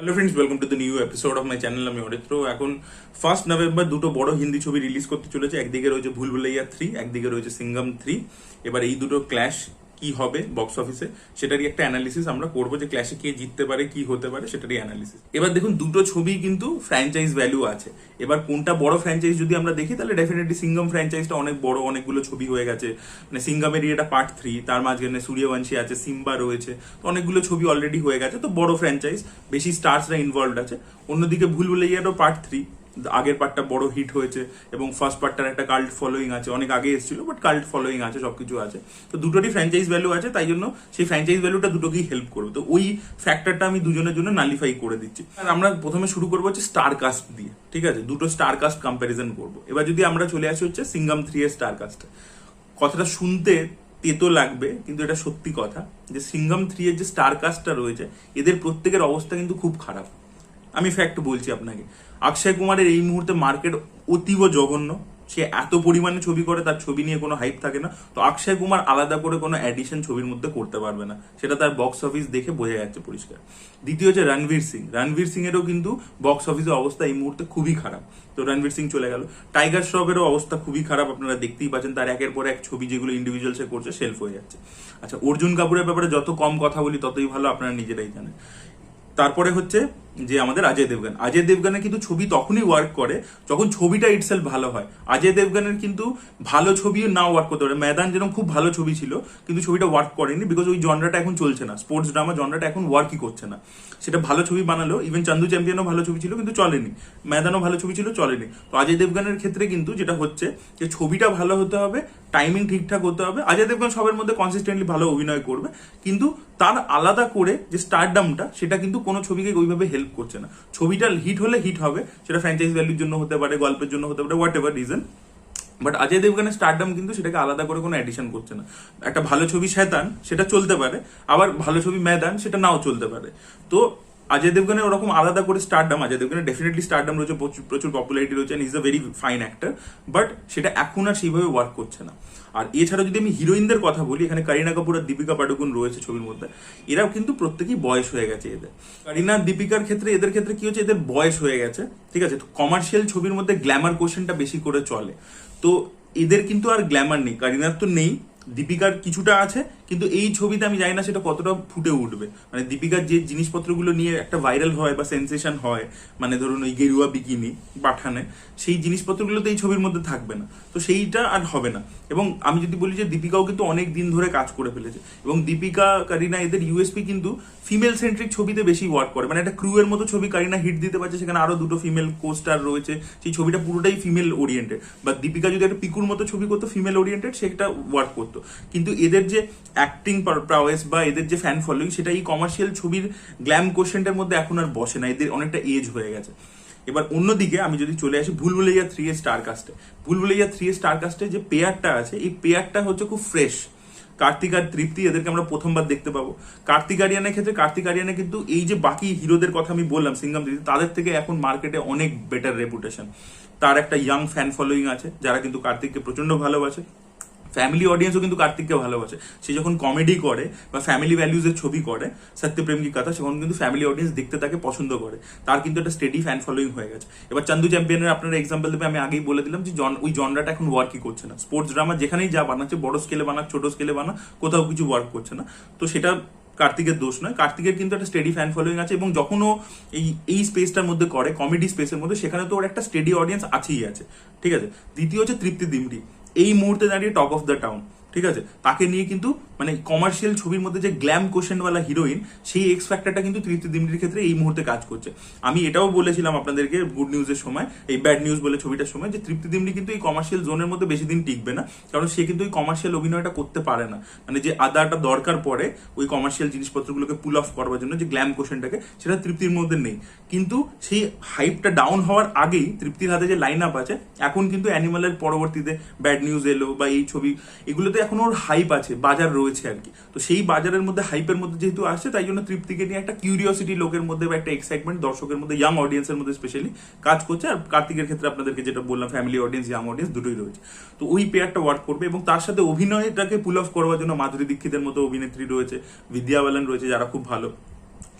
Hello friends, welcome to the new episode of my channel. আমি অরিত্র। এখন 1 November দুটো বড় হিন্দি ছবি রিলিজ করতে চলেছে। একদিকে রয়েছে ভুল ভুলাইয়া 3, একদিকে রয়েছে সিঙ্ঘম 3। এবার এই দুটো ক্ল্যাশ কি হবে বক্স অফিসে সেটারই একটা অ্যানালিসিস আমরা করবো, যে ক্ল্যাশে কে জিততে পারে, কি হতে পারে সেটারই অ্যানালিসিস। এবার দেখুন, দুটো ছবি কিন্তু ফ্র্যাঞ্চাইজ ভ্যালু আছে। এবার কোনটা বড় ফ্র্যাঞ্চাইজ যদি আমরা দেখি, তাহলে ডেফিনেটলি সিঙ্ঘম ফ্র্যাঞ্চাইজটা অনেক বড়, অনেকগুলো ছবি হয়ে গেছে। মানে সিঙ্ঘমেরই এটা পার্ট 3, তার মাঝখানে সূর্যবংশী আছে, সিম্বা রয়েছে, তো অনেকগুলো ছবি অলরেডি হয়ে গেছে, তো বড় ফ্র্যাঞ্চাইজ, বেশি স্টার্সরা ইনভলভড আছে। অন্যদিকে ভুল ভুলাইয়ারও পার্ট 3, আগের পার্টটা বড় হিট হয়েছে এবং ফার্স্ট পার্টটার একটা কাল্ট ফলোয়িং আছে, অনেক আগে এসেছিল বাট কাল্ট ফলোয়িং আছে, সবকিছু আছে। তো দুটোরই ফ্র্যাঞ্চাইজ ভ্যালু আছে, তাই জন্য সেই ফ্র্যাঞ্চাইজ ভ্যালুটা দুটোকেই হেল্প করবে। তো ওই ফ্যাক্টরটা আমি দুজনের জন্য নালিফাই করে দিচ্ছি। আর আমরা প্রথমে শুরু করবো হচ্ছে স্টার কাস্ট দিয়ে, ঠিক আছে? দুটো স্টার কাস্ট কম্প্যারিজন করবো। এবার যদি আমরা চলে আসি হচ্ছে সিঙ্ঘম 3 এর স্টার কাস্টে, কথাটা শুনতে তেতো লাগবে কিন্তু এটা সত্যি কথা, যে সিঙ্ঘম 3 এর যে স্টার কাস্টটা রয়েছে, এদের প্রত্যেকের অবস্থা কিন্তু খুব খারাপ। আমি ফ্যাক্ট বলছি আপনাকে। অক্ষয় কুমারের এই মুহূর্তে মার্কেট অতীব জঘন্য। সে এত পরিমাণে ছবি করে, তার ছবি নিয়ে কোনো হাইপ থাকে না। তো অক্ষয় কুমার আলাদা করে কোনো অ্যাডিশন ছবির মধ্যে করতে পারবে না, সেটা তার বক্স অফিস দেখে বোঝা যাচ্ছে পরিষ্কার। দ্বিতীয় হচ্ছে রণবীর সিং। রণবীর সিং এরও কিন্তু বক্স অফিসের অবস্থা এই মুহূর্তে খুবই খারাপ। তো রণবীর সিং চলে গেল। টাইগার শ্রফেরও অবস্থা খুবই খারাপ, আপনারা দেখতেই পাচ্ছেন, তার একের পর এক ছবি যেগুলো ইন্ডিভিজুয়াল সে করছে শেলফ হয়ে যাচ্ছে। আচ্ছা, অর্জুন কাপুরের ব্যাপারে যত কম কথা বলি ততই ভালো, আপনারা নিজেরাই জানেন। তারপরে হচ্ছে যে আমাদের অজয় দেবগন। অজয় দেবগনের কিন্তু ছবি তখনই ওয়ার্ক করে যখন ছবিটা ইটসেলফ ভালো হয়। অজয় দেবগনের কিন্তু ভালো ছবিও না ওয়ার্ক করতে পারে। ময়দান যেরকম খুব ভালো ছবি ছিল, কিন্তু ছবিটা ওয়ার্ক করেনি, বিকজ ওই জনরাটা এখন চলছে না, স্পোর্টস ড্রামা জনরাটা এখন ওয়ার্কই করছে না। সেটা ভালো ছবি বানালো, ইভেন চান্দু চ্যাম্পিয়নও ভালো ছবি ছিল কিন্তু চলেনি, ময়দানও ভালো ছবি ছিল, চলেনি। তো অজয় দেবগনের ক্ষেত্রে কিন্তু যেটা হচ্ছে, যে ছবিটা ভালো হতে হবে, টাইমিং ঠিকঠাক হতে হবে। অজয় দেবগন সবের মধ্যে কনসিস্টেন্টলি ভালো অভিনয় করবে, কিন্তু তার আলাদা করে যে স্টারডামটা, সেটা কিন্তু কোনো ছবিকে ওইভাবে হেল্প করছে না। ছবিটা হিট হলে হিট হবে, সেটা ফ্র্যাঞ্চাইজ ভ্যালুর জন্য হতে পারে, গল্পের জন্য হতে পারে, whatever reason. But Ajay দেবগনের স্টারডাম কিন্তু সেটাকে আলাদা করে কোনো অ্যাডিশন করছে না। একটা ভালো ছবি শয়তান, সেটা চলতে পারে, আবার ভালো ছবি ময়দান, সেটা নাও চলতে পারে। তো অজয় দেবগনের ওরকম আলাদা করে স্টারডাম, অজয় দেবগনের ডেফিনেটলি স্টারডাম রয়েছে, প্রচুর পপুলারিটি রয়েছে, is a very fine actor, but সেটা এখন আর সেইভাবে ওয়ার্ক করছে না। আর এছাড়া যদি আমি হিরোইনদের কথা বলি, এখানে করিনা কাপুর আর দীপিকা পাডুকোন রয়েছে ছবির মধ্যে। এরাও কিন্তু প্রত্যেকেই বয়স হয়ে গেছে এদের। করিনা দীপিকার ক্ষেত্রে, এদের ক্ষেত্রে কি হচ্ছে, এদের বয়স হয়ে গেছে, ঠিক আছে? তো কমার্শিয়াল ছবির মধ্যে গ্ল্যামার কোশ্চেনটা বেশি করে চলে। তো এদের কিন্তু আর গ্ল্যামার নেই, করিনার তো নেই, দীপিকার কিছুটা আছে, কিন্তু এই ছবিতে আমি জানি না সেটা কতটা ফুটে উঠবে। মানে দীপিকার যে জিনিসপত্রগুলো নিয়ে একটা ভাইরাল হয় বা সেন্সেশন হয়, মানে ধরুন ওই গেরুয়া বিকিনি পাঠানে, সেই জিনিসপত্রগুলো তো এই ছবির মধ্যে থাকবে না, তো সেইটা আর হবে না। এবং আমি যদি বলি যে দীপিকাও কিন্তু অনেক দিন ধরে কাজ করে ফেলেছে, এবং দীপিকা করিনা এদের ইউএসপি কিন্তু ফিমেল সেন্ট্রিক ছবিতে বেশি ওয়ার্ক করে। মানে একটা ক্রু এর মতো ছবি করিনা হিট দিতে পারছে, সেখানে আরো দুটো ফিমেল কোস্টার রয়েছে, সেই ছবিটা পুরোটাই ফিমেল ওরিয়েন্টেড। বা দীপিকা যদি একটা পিকুর মতো ছবি করতো ফিমেল ওরিয়েন্টেড, সেটা ওয়ার্ক করতো। কিন্তু এদের যে অ্যাক্টিং প্রাওয়েস বা এদের যে ফ্যান ফলোয়িং, সেটা এই কমার্শিয়াল ছবির গ্ল্যাম কোশ্চেনটার মধ্যে এখন আর বসে না, এদের অনেকটা এজ হয়ে গেছে। এবার অন্যদিকে আমি যদি চলে আসি ভুল ভুলাইয়া 3 এর স্টার কাস্টে, ভুল ভুলাইয়া 3 এর স্টার কাস্টে যে পেয়ারটা আছে, এই পেয়ারটা হচ্ছে খুব ফ্রেশ। কার্তিক আর তৃপ্তি, এদেরকে আমরা প্রথমবার দেখতে পাবো। কার্তিক আরিয়ানের ক্ষেত্রে, কার্তিক আরিয়ানে কিন্তু এই যে বাকি হিরোদের কথা আমি বললাম সিঙ্ঘম 3, তাদের থেকে এখন মার্কেটে অনেক বেটার রেপুটেশন। তার একটা ইয়াং ফ্যান ফলোয়িং আছে, যারা কিন্তু কার্তিককে প্রচন্ড ভালোবাসে। ফ্যামিলি অডিয়েন্সও কিন্তু কার্তিককে ভালোবাসে। সে যখন কমেডি করে বা ফ্যামিলি ভ্যালুজের ছবি করে, সত্যপ্রেম কি কথা, সেখানে কিন্তু ফ্যামিলি অডিয়েন্স দেখতে তাকে পছন্দ করে। তার কিন্তু একটা স্টেডি ফ্যান ফলোয়িং হয়ে গেছে। এবার চান্দু চ্যাম্পিয়নের আপনারা এক্সাম্পল দেবে, আমি আগেই বলে দিলাম যে ওই জনরাটা এখন ওয়ার্কই করছে না। স্পোর্টস ড্রামা যেখানেই যা বানাচ্ছে, বড় স্কেলে বানাক ছোট স্কেলে বানাক, কোথাও কিছু ওয়ার্ক করছে না। তো সেটা কার্তিকের দোষ নয়, কার্তিকের কিন্তু একটা স্টেডি ফ্যান ফলোয়িং আছে, এবং যখন ও এই স্পেসটার মধ্যে করে, কমেডি স্পেসের মধ্যে, সেখানে তো ওর একটা স্টেডি অডিয়েন্স আছেই আছে, ঠিক আছে? দ্বিতীয় হচ্ছে তৃপ্তি দিমরি, এই মুহূর্তে দাঁড়িয়ে টক অফ দ্য টাউন, ঠিক আছে? তাকে নিয়ে কিন্তু মানে কমার্শিয়াল ছবির মধ্যে যে গ্ল্যাম কোশ্চেনওয়ালা হিরোইন, সেই এক্স ফ্যাক্টরটা কিন্তু তৃপ্তি দিমরির ক্ষেত্রে এই মুহূর্তে কাজ করছে। আমি এটাও বলেছিলাম আপনাদেরকে গুড নিউজের সময়, এই ব্যাড নিউজ বলে ছবিটার সময়, যে তৃপ্তি দিমরি কিন্তু এই কমার্শিয়াল জোনের মধ্যে বেশি দিন টিকবে না, কারণ সে কিন্তু ওই কমার্শিয়াল অভিনয়টা করতে পারে না। মানে যে আদাটা দরকার পড়ে ওই কমার্শিয়াল জিনিসপত্রগুলোকে পুল অফ করবার জন্য, যে গ্ল্যাম কোশ্চেনটাকে, সেটা তৃপ্তির মধ্যে নেই। কিন্তু সেই হাইপটা ডাউন হওয়ার আগেই তৃপ্তির হাতে যে লাইন আপ আছে, এখন কিন্তু অ্যানিমালের পরবর্তীতে ব্যাড নিউজ এলো বা এই ছবি, এগুলোতে এখন ওর হাইপ আছে, বাজার রয়েছে আর কি। তো সেই বাজারের মধ্যে, হাইপের মধ্যে যেহেতু আসছে, তাই জন্য তৃপ্তিকে নিয়ে একটা কিউরিওসিটি লোকের মধ্যে বা একটা এক্সাইটমেন্ট দর্শকের মধ্যে, ইয়াং অডিয়েন্সের মধ্যে স্পেশালি কাজ করছে। আর কার্তিকের ক্ষেত্রে আপনাদেরকে যেটা বললাম, ফ্যামিলি অডিয়েন্স, ইয়াং অডিয়েন্স দুটোই রয়েছে। তো ওই পেয়ারটা ওয়ার্ক করবে, এবং তার সাথে অভিনয়টাকে পুল অফ করবার জন্য মাধুরী দীক্ষিতের মতো অভিনেত্রী রয়েছে, বিদ্যা বালান রয়েছে, যারা খুব ভালো।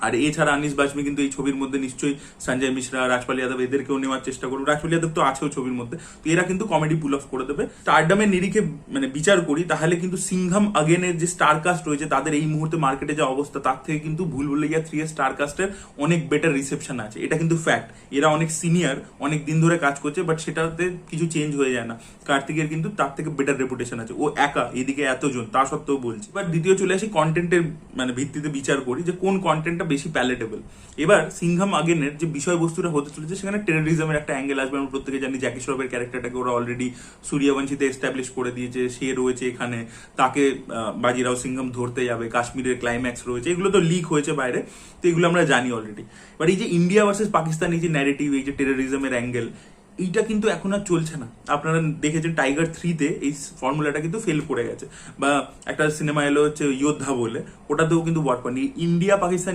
আর এছাড়া আনিস বাজমি কিন্তু এই ছবির মধ্যে নিশ্চয়ই সঞ্জয় মিশ্রা, রাজপাল যাদব এদেরকেও নেওয়ার চেষ্টা করবে। রাজপাল যাদব তো আছেও ছবির মধ্যে, তো এরা কিন্তু কমেডি পুল অফ করে দেবে। স্টারডামের নিরিখে মানে বিচার করি তাহলে কিন্তু সিংঘাম আগেনের যে স্টার কাস্ট রয়েছে তাদের এই মুহূর্তে মার্কেটে যে অবস্থা তার থেকে কিন্তু ভুল ভুলাইয়া 3 এর স্টার কাস্টের অনেক বেটার রিসেপশন আছে, এটা কিন্তু ফ্যাক্ট। এরা অনেক সিনিয়র, অনেক দিন ধরে কাজ করছে, বাট সেটাতে কিছু চেঞ্জ হয়ে যায় না। কার্তিকের কিন্তু তার থেকে বেটার রেপুটেশন আছে, ও একা এদিকে এতজন তা সত্ত্বেও বলছি। এবার দ্বিতীয় চলে আসি কন্টেন্টের মানে ভিত্তিতে বিচার করি যে কোন কন্টেন্টটা বেশি প্যালেটেবল। এবার সিংঘাম আগেনের যে বিষয়বস্তুটা হতে চলেছে সেখানে টেরোরিজমের একটা অ্যাঙ্গেল আসবে। আমরা প্রত্যেকে জানি জ্যাকি শ্রফের ক্যারেক্টারটাকে ওরা অলরেডি সূর্যবংশীতে এস্টাবলিশ করে দিয়েছে, সে রয়েছে এখানে, তাকে বাজিরাও সিংঘাম ধরতে যাবে, কাশ্মীরের ক্লাইম্যাক্স রয়েছে, এগুলো তো লিক হয়েছে বাইরে, তো এগুলো আমরা জানি অলরেডি। বাট এই যে ইন্ডিয়া ভার্সেস পাকিস্তান, এই যে ন্যারেটিভ, এই যে টেরোরিজমের অ্যাঙ্গেল, এইটা কিন্তু এখন আর চলছে না। আপনারা দেখেছেন টাইগার 3-তে এই ফর্মুলাটা কিন্তু ফেল করে গেছে। বা একটা সিনেমা এলো হচ্ছে যোদ্ধা বলে, ওটাতেও কিন্তু ওয়ার্ক করেনি। ইন্ডিয়া পাকিস্তান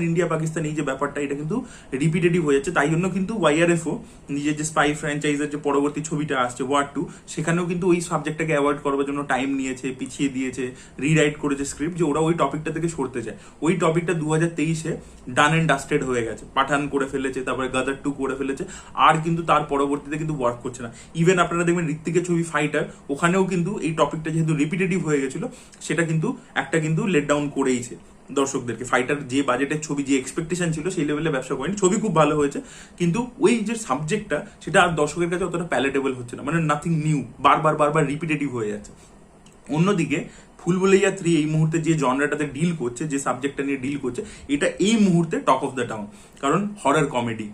এই যে ব্যাপারটা, এটা কিন্তু রিপিটেটিভ হয়ে যাচ্ছে। তাই জন্য কিন্তু ওয়াইআরএফও নিজের যে স্পাই ফ্র্যাঞ্চাইজের যে পরবর্তী ছবিটা আসছে ওয়ার 2, সেখানেও কিন্তু ওই সাবজেক্টটাকে অ্যাভয়েড করবার জন্য টাইম নিয়েছে, পিছিয়ে দিয়েছে, রিরাইট করেছে স্ক্রিপ্ট, যে ওরা ওই টপিকটা থেকে সরতে চায়। ওই টপিকটা 2023-এ ডান অ্যান্ড ডাস্টেড হয়ে গেছে। পাঠান করে ফেলেছে, তারপরে গাদার 2 করে ফেলেছে, আর কিন্তু তার পরবর্তীতে কিন্তু ওয়ার্ক করছে না। ইভেন আপনারা দেখবেন ঋত্বিকের ছবি ফাইটার, ওখানেও কিন্তু এই টপিকটা যেহেতু রিপিটেটিভ হয়ে গেছিল, সেটা কিন্তু একটা কিন্তু লেট ডাউন করেইছে দর্শকদেরকে। ফাইটার যে বাজেটের ছবি, যে এক্সপেকটেশন ছিল সেই লেভেলে ব্যবসা করেনি, ছবি খুব ভালো হয়েছে, কিন্তু ওই যে সাবজেক্টটা সেটা আর দর্শকের কাছে অতটা প্যালেটেবল হচ্ছে না, মানে নাথিং নিউ, বারবার রিপিটেটিভ হয়ে যাচ্ছে। অন্যদিকে ভুলভুলাইয়া 3 এই মুহূর্তে যে জনরাটাতে ডিল করছে, যে সাবজেক্টটা নিয়ে ডিল করছে, এটা এই মুহূর্তে টক অফ দ্য টাউন। কারণ হরর কমেডি,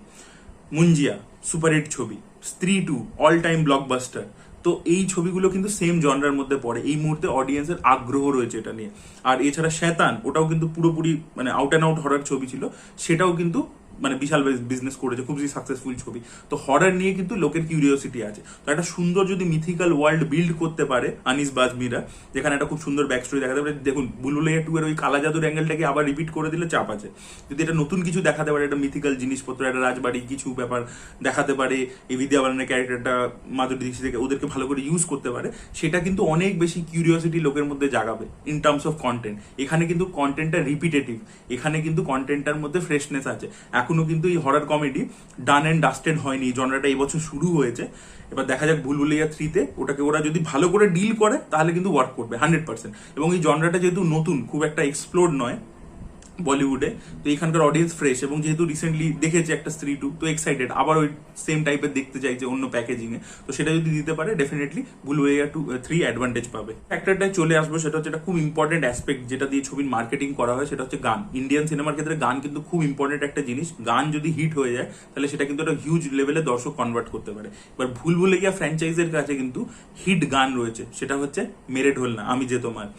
মুঞ্জিয়া সুপারহিট ছবি, স্ত্রী 2 অল টাইম ব্লকবাস্টার, তো এই ছবিগুলো কিন্তু সেম জনরার মধ্যে পড়ে। এই মুহূর্তে অডিয়েন্সের আগ্রহ রয়েছে এটা নিয়ে। আর এছাড়া শয়তান, ওটাও কিন্তু পুরোপুরি মানে আউট অ্যান্ড আউট হরর ছবি ছিল, সেটাও কিন্তু মানে বিশাল বিজনেস করেছে, খুবই সাকসেসফুল ছবি। তো হরর নিয়ে কিন্তু লোকের কিউরিওসিটি আছে। তো একটা সুন্দর যদি মিথিক্যাল ওয়ার্ল্ড বিল্ড করতে পারে আনিস বাজমিরা, যেখানে একটা খুব সুন্দর ব্যাক স্টোরি দেখাতে পারে। দেখুন ভুলভুলাইয়া 2 এর ওই কালা জাদুর অ্যাঙ্গেলটাকে আবার রিপিট করে দিলে চাপ আছে। যদি এটা নতুন কিছু দেখাতে পারে, একটা মিথিক্যাল জিনিসপত্র, একটা রাজবাড়ি কিছু ব্যাপার দেখাতে পারে, এই বিদ্যা বালানের ক্যারেক্টারটা, মাধুরী দীক্ষিত, ওদেরকে ভালো করে ইউজ করতে পারে, সেটা কিন্তু অনেক বেশি কিউরিওসিটি লোকের মধ্যে জাগাবে ইন টার্মস অফ কন্টেন্ট। এখানে কিন্তু কন্টেন্টটা রিপিটেটিভ, এখানে কিন্তু কন্টেন্টটার মধ্যে ফ্রেশনেস আছে। এখনো কিন্তু এই horror comedy done and dusted হয়নি, জনরাটা এই বছর শুরু হয়েছে। এবার দেখা যাক ভুলভুলাইয়া 3-তে ওটাকে ওরা যদি ভালো করে ডিল করে তাহলে কিন্তু ওয়ার্ক করবে 100%। এবং এই জনরাটা যেহেতু নতুন, খুব একটা এক্সপ্লোর নয় বলিউডে, তো এখানকার অডিয়েন্স ফ্রেশ, এবং যেহেতু রিসেন্টলি দেখেছে একটা স্ত্রী 2, তো এক্সাইটেড আবার ওই সেম টাইপের দেখতে চাইছে অন্য প্যাকেজিং এ। তো সেটা যদি দিতে পারে ডেফিনেটলি ভুলভুলাইয়া 3 অ্যাডভান্টেজ পাবে। ফ্যাক্টরটায় চলে আসবো, সেটা হচ্ছে একটা খুব ইম্পর্টেন্ট অ্যাসপেক্ট যেটা দিয়ে ছবির মার্কেটিং করা হয়, সেটা হচ্ছে গান। ইন্ডিয়ান সিনেমার ক্ষেত্রে গান কিন্তু খুব ইম্পর্টেন্ট একটা জিনিস। গান যদি হিট হয়ে যায় তাহলে সেটা কিন্তু একটা হিউজ লেভেলে দর্শক কনভার্ট করতে পারে। এবার ভুলভুলাইয়া ফ্র্যাঞ্চাইজের কাছে কিন্তু হিট গান রয়েছে, সেটা হচ্ছে মেরে ঢোল না আমি যে তোমার।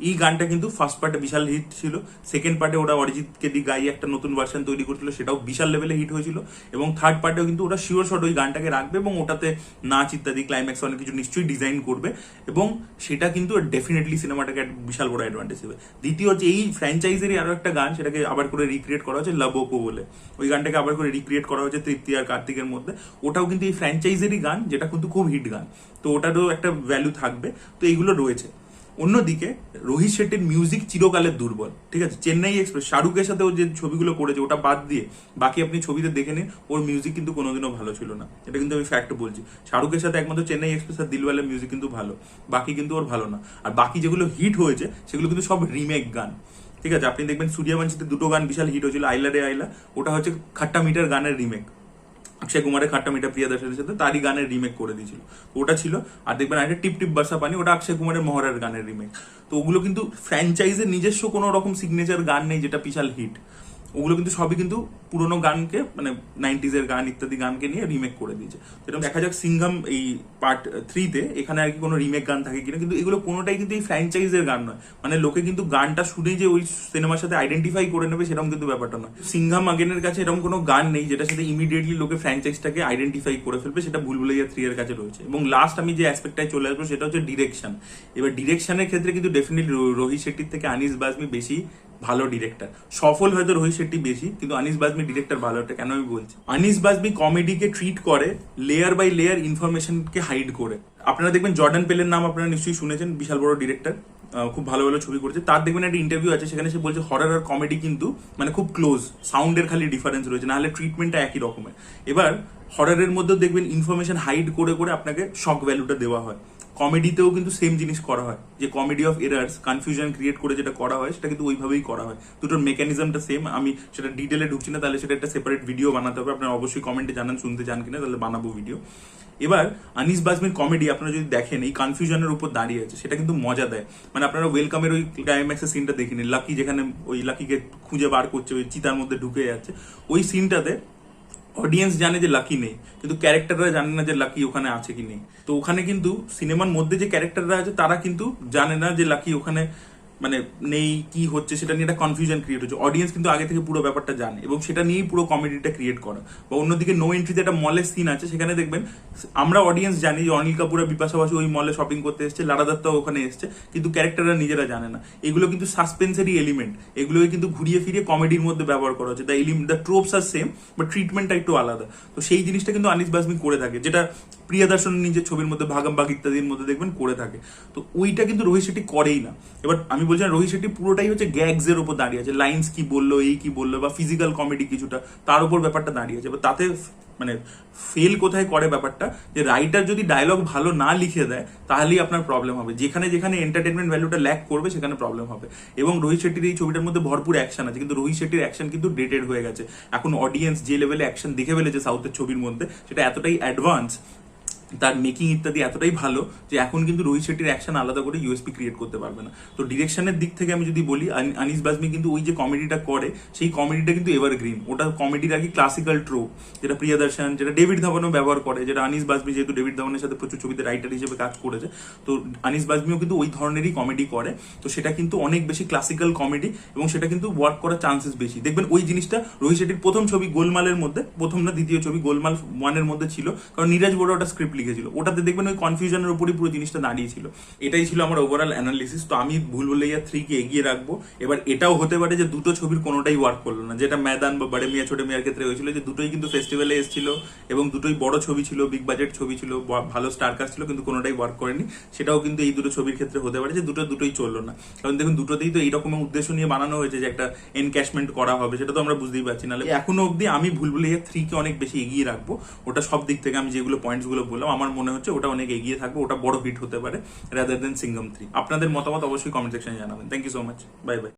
এই গানটা কিন্তু ফার্স্ট পার্টে বিশাল হিট ছিল, সেকেন্ড পার্টে ওরা অরিজিৎকে দিয়ে গাইয়ে একটা নতুন ভার্সন তৈরি করছিল, সেটাও বিশাল লেভেলে হিট হয়েছিল। এবং থার্ড পার্টেও কিন্তু ওরা শিওর শট ওই গানটাকে রাখবে এবং ওটাতে নাচ ইত্যাদি ক্লাইম্যাক্স অনেক কিছু নিশ্চয়ই ডিজাইন করবে, এবং সেটা কিন্তু ডেফিনেটলি সিনেমাটাকে বিশাল বড় অ্যাডভান্টেজ দেবে। দ্বিতীয় হচ্ছে এই ফ্র্যাঞ্চাইজেরই আরো একটা গান, সেটাকে আবার করে রিক্রিয়েট করা হচ্ছে লাবোকো বলে, ওই গানটাকে আবার করে রিক্রিয়েট করা হচ্ছে তৃপ্তি আর কার্তিকের মধ্যে। ওটাও কিন্তু এই ফ্র্যাঞ্চাইজেরই গান, যেটা কিন্তু খুব হিট গান, তো ওটারও একটা ভ্যালু থাকবে। তো এইগুলো রয়েছে। অন্যদিকে রোহিত শেট্টির মিউজিক চিরকালের দুর্বল, ঠিক আছে। চেন্নাই এক্সপ্রেস শাহরুখের সাথে ও যে ছবিগুলো করেছে ওটা বাদ দিয়ে বাকি আপনি ছবিতে দেখে নিন, ওর মিউজিক কিন্তু কোনোদিনও ভালো ছিল না, এটা কিন্তু আমি ফ্যাক্ট বলছি। শাহরুখের সাথে একমাত্র চেন্নাই এক্সপ্রেস আর দিলওয়ালের মিউজিক কিন্তু ভালো, বাকি কিন্তু ওর ভালো না। আর বাকি যেগুলো হিট হয়েছে সেগুলো কিন্তু সব রিমেক গান, ঠিক আছে। আপনি দেখবেন সূর্যবংশীতে 2টো গান বিশাল হিট হয়েছিল, আইলা রে আইলা, ওটা হচ্ছে খাট্টা মিটার গানের রিমেক, অক্ষয় কুমারের খাট্টা মিটা প্রিয়া দাসের সাথে তারই গানের রিমেক করে দিয়েছিল, ওটা ছিল। আর দেখবেন একটা টিপ টিপ বর্ষা পানি, ওটা অক্ষয় কুমারের মহড়ার গানের রিমেক। তো ওগুলো কিন্তু ফ্র্যাঞ্চাইজের নিজস্ব কোনো রকম সিগনেচার গান নেই যেটা বিশাল হিট, ওগুলো কিন্তু সবই কিন্তু পুরোনো গানকে মানে 90s এর গান ইত্যাদি গানকে নিয়ে রিমেক করে দিয়েছে। সেটা দেখা যাক সিংঘাম এই পার্ট 3-তে এখানে আর কি কোনো রিমেক গান থাকে কিনা, কিন্তু এগুলো কোনোটাই কিন্তু এই ফ্র্যাঞ্চাইজের গান নয়, মানে লোকে কিন্তু গানটা শুনেই যে ওই সিনেমার সাথে আইডেন্টিফাই করে নেবে সেরকম কিন্তু ব্যাপারটা নয়। সিংঘাম আগেনের কাছে এরকম কোনো গান নেই যেটার সাথে ইমিডিয়েটলি লোকে ফ্র্যাঞ্চাইজটাকে আইডেন্টিফাই করে ফেলবে, সেটা ভুলভুলাইয়া 3 এর কাছে রয়েছে। এবং লাস্ট আমি যে অ্যাসপেক্টটায় চলে আসবো সেটা হচ্ছে ডিরেকশন। এবার ডিরেকশনের ক্ষেত্রে কিন্তু ডেফিনেটলি রোহিত শেট্টির থেকে আনিস বাজমি বেশি ভালো ডিরেক্টর, সফল হয়তো রোহিত শেট্টি বেশি, কিন্তু আনিস বাজমি ডিরেক্টর ভালো। একটা কেন আমি বলছি, আনিস বাজমি কমেডিকে ট্রিট করে লেয়ার বাই লেয়ার ইনফরমেশনকে হাইড করে। আপনারা দেখবেন জর্ডান পেলের নাম আপনারা নিশ্চয়ই শুনেছেন, বিশাল বড় ডিরেক্টর, খুব ভালো ভালো ছবি করেছে। তার দেখবেন একটা ইন্টারভিউ আছে, সেখানে সে বলছে হরর আর কমেডি কিন্তু মানে খুব ক্লোজ, সাউন্ডের খালি ডিফারেন্স রয়েছে, নাহলে ট্রিটমেন্টটা একই রকমের। এবার হররের মধ্যেও দেখবেন ইনফরমেশন হাইড করে করে আপনাকে শক ভ্যালুটা দেওয়া হয়। কমেডিতেও কিন্তু সেম জিনিস করা হয়, যে comedy of errors, confusion create করে যেটা করা হয় সেটা কিন্তু ওইভাবেই করা হয়। দুটোর মেকানিজমটা সেম। আমি সেটা ডিটেলে ঢুকছি না, তাহলে সেটা একটা সেপারেট ভিডিও বানাতে হবে। আপনারা অবশ্যই কমেন্টে জানান শুনতে চান কিনা, তাহলে বানাবো ভিডিও। এবার আনিস বাজমির কমেডি আপনারা যদি দেখেন, এই কনফিউশনের উপর দাঁড়িয়ে আছে, সেটা কিন্তু মজা দেয়। মানে আপনারা ওয়েলকামের ওই ক্লাইম্যাক্সের সিনটা দেখিনি, লাকি যেখানে ওই লাকিকে খুঁজে বার করছে, ওই চিতার মধ্যে ঢুকে যাচ্ছে, ওই সিনটাতে অডিয়েন্স জানে যে লাকি নেই, কিন্তু ক্যারেক্টাররা জানে না যে লাকি ওখানে আছে কি নেই। তো ওখানে কিন্তু সিনেমার মধ্যে যে ক্যারেক্টাররা আছে তারা কিন্তু জানে না যে লাকি ওখানে মানে নেই, কি হচ্ছে সেটা নিয়ে একটা কনফিউশন ক্রিয়েট হচ্ছে। অডিয়েন্স কিন্তু আগে থেকে পুরো ব্যাপারটা জানে, এবং সেটা নিয়েই পুরো কমেডিটা ক্রিয়েট করা। বা অন্যদিকে নো এন্ট্রিতে একটা মলের সিন আছে, সেখানে দেখবেন আমরা অডিয়েন্স জানি যে অনিল কাপুর আর বিপাশা বাসু ওই মলে শপিং করতে এসছে, লারা দত্তাও ওখানে এসছে, কিন্তু ক্যারেক্টাররা নিজেরা জানে না। এগুলো কিন্তু সাসপেন্সারি এলিমেন্ট, এগুলোকে কিন্তু ঘুরিয়ে ফিরিয়ে কমেডির মধ্যে ব্যবহার করা হচ্ছে। দ্য ট্রোপস আর সেম, বাট ট্রিটমেন্টটা একটু আলাদা। তো সেই জিনিসটা কিন্তু আনিস বাজমি করে থাকে, যেটা প্রিয়াদর্শন নিজের ছবির মধ্যে ভাগামভাগ ইত্যাদির মধ্যে দেখবেন করে থাকে। তো ওইটা কিন্তু রোহিত শেট্টি করেই না। এবার আমি বলছি না, রোহিত শেট্টি পুরোটাই হচ্ছে গ্যাগস এর উপর দাঁড়িয়ে আছে, লাইন্স কি বললো, এই কি বললো, বা ফিজিক্যাল কমেডি কিছুটা তার উপর ব্যাপারটা দাঁড়িয়ে আছে। এবার তাতে মানে ফেল কোথায় করে ব্যাপারটা, যে রাইটার যদি ডায়লগ ভালো না লিখে দেয় তাহলেই আপনার প্রবলেম হবে। যেখানে যেখানে এন্টারটেনমেন্ট ভ্যালুটা ল্যাক করবে সেখানে প্রবলেম হবে। এবং রোহিত শেট্টির এই ছবিটার মধ্যে ভরপুর অ্যাকশন আছে, কিন্তু রোহিত শেট্টির অ্যাকশন কিন্তু ডেটেড হয়ে গেছে। এখন অডিয়েন্স যে লেভেলে অ্যাকশন দেখে ফেলেছে সাউথের ছবির মধ্যে, সেটা এতটাই অ্যাডভান্স, তার মেকিং ইত্যাদি এতটাই ভালো, যে এখন কিন্তু রোহিত শেট্টির অ্যাকশন আলাদা করে ইউএসপি ক্রিয়েট করতে পারবে না। তো ডিরেকশনের দিক থেকে আমি যদি বলি, আনিস বাজমি কিন্তু ওই যে কমেডিটা করে, সেই কমেডিটা কিন্তু এভারগ্রিন। ওটা কমেডির আগে ক্লাসিক্যাল ট্রোপ, যেটা প্রিয়দর্শন, যেটা ডেভিড ধাওয়ানও ব্যবহার করে, যেটা আনিস বাজমি যেহেতু ডেভিড ধাওয়ানের সাথে প্রচুর ছবিতে রাইটার হিসেবে কাজ করেছে, তো আনিস বাজমিও কিন্তু ওই ধরনেরই কমেডি করে। তো সেটা কিন্তু অনেক বেশি ক্লাসিক্যাল কমেডি, এবং সেটা কিন্তু ওয়ার্ক করার চান্সেস বেশি। দেখবেন ওই জিনিসটা রোহিত শেট্টির প্রথম ছবি গোলমালের মধ্যে, প্রথম না দ্বিতীয় ছবি গোলমাল 1 এর মধ্যে ছিল, কারণ নীরজ বড় ওটা স্ক্রিপ্ট লিখেছিল। ওটাতে দেখবেন ওই কনফিউশনের উপরই পুরো জিনিসটা দাঁড়িয়েছিল। এটাই ছিল আমার ওভারঅল অ্যানালিসিস। তো আমি ভুলভুলাইয়া 3 কে এগিয়ে রাখবো। এবার এটাও হতে পারে যে দুটো ছবির কোনোটাই ওয়ার্ক করলো না, যেটা ময়দান বা বড়ে মিয়া ছোটে মিয়ার ক্ষেত্রে হয়েছিল, যে দুটোই কিন্তু ফেস্টিভ্যালে এসেছিল এবং দুটোই বড় ছবি ছিল, বিগ বাজেট ছবি ছিল, ভালো স্টার কাস্ট ছিল, কিন্তু কোনোটাই ওয়ার্ক করেনি। সেটাও কিন্তু এই দুটো ছবির ক্ষেত্রে হতে পারে যে দুটোই চললো না। কারণ দেখুন দুটোতেই তো এইরকমের উদ্দেশ্য নিয়ে বানানো হয়েছে যে একটা এনক্যাশমেন্ট করা হবে, সেটা তো আমরা বুঝতেই পারছি না। এখনো অব্দি আমি ভুলভুলাইয়া 3 কে অনেক বেশি এগিয়ে রাখবো। ওটা সব দিক থেকে আমি যেগুলো পয়েন্টস গুলো বললাম, আমার মনে হচ্ছে ওটা অনেক এগিয়ে থাকবে, ওটা বড় হিট হতে পারে রাদার দেন সিঙ্গম 3। আপনাদের মতামত অবশ্যই কমেন্ট সেকশনে জানাবেন। Thank you so much, bye by.